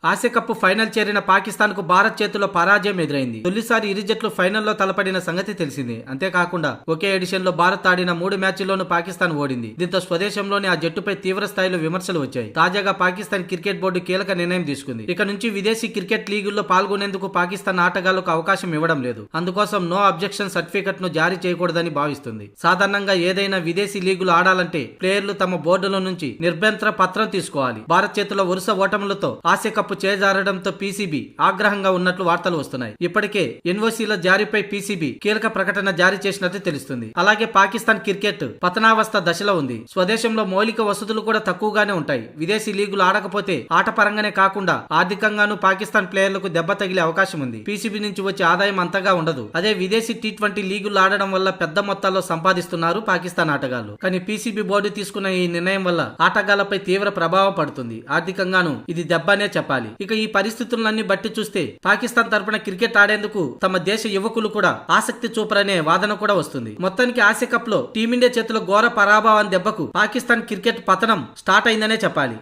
Asia cup final చేరిన పాకిస్తాన్ కు భారత్ చేతిలో పరాజయం ఎదురైంది. తొలిసారి ఇరు జట్లు ఫైనల్లో తలపడిన సంగతి తెలిసింది. అంతేకాకుండా ఒకే ఎడిషన్ లో భారత్ ఆడిన 3 మ్యాచ్ల్లోనూ పాకిస్తాన్ ఓడింది. దీంతో స్వదేశంలోని ఆ జట్టుపై తీవ్ర స్థాయిలో విమర్శలు వచ్చాయి. తాజాగా పాకిస్తాన్ క్రికెట్ బోర్డు కీలక నిర్ణయం తీసుకుంది. ఇక నుంచి విదేశీ క్రికెట్ లీగుల్లో పాల్గొనేందుకు పాకిస్తాన్ ఆటగాళ్లకు అవకాశం ఇవ్వడం లేదు. అందుకోసం నో అబ్జెక్షన్ సర్టిఫికెట్ ను జారీ చేయకూడదని భావిస్తుంది. సాధారణంగా ఏదైనా విదేశీ లీగులు ఆడాలంటే ప్లేయర్లు తమ బోర్డుల నుంచి నిర్భ్యంతర పత్రం తీసుకోవాలి. భారత్ చేతిలో వరుస ఓటములతో ఆసియా కప్ చేజారడంతో పీసీబీ ఆగ్రహంగా ఉన్నట్లు వార్తలు వస్తున్నాయి. ఇప్పటికే ఎన్ఓసీల జారీపై పీసీబీ కీలక ప్రకటన జారీ చేసినట్టు తెలుస్తుంది. అలాగే పాకిస్తాన్ క్రికెట్ పతనావస్థ దశలో ఉంది. స్వదేశంలో మౌలిక వసతులు కూడా తక్కువగానే ఉంటాయి. విదేశీ లీగులు ఆడకపోతే ఆట పరంగానే కాకుండా ఆర్థికంగానూ పాకిస్తాన్ ప్లేయర్లకు దెబ్బ తగిలే అవకాశం ఉంది. పీసీబీ నుంచి వచ్చే ఆదాయం అంతగా ఉండదు. అదే విదేశీ టీ20 లీగులు ఆడడం వల్ల పెద్ద మొత్తాల్లో సంపాదిస్తున్నారు పాకిస్తాన్ ఆటగాళ్లు. కానీ పీసీబీ బోర్డు తీసుకున్న ఈ నిర్ణయం వల్ల ఆటగాళ్లపై తీవ్ర ప్రభావం పడుతుంది. ఆర్థికంగానూ ఇది దెబ్బనే చెప్పాలి. ఇక ఈ పరిస్థితులన్నీ బట్టి చూస్తే పాకిస్తాన్ తరపున క్రికెట్ ఆడేందుకు తమ దేశ యువకులు కూడా ఆసక్తి చూపరనే వాదన కూడా వస్తుంది. మొత్తానికి ఆసియా కప్ లో టీమిండియా చేతిలో ఘోర పరాభవం దెబ్బకు పాకిస్తాన్ క్రికెట్ పతనం స్టార్ట్ అయిందనే చెప్పాలి.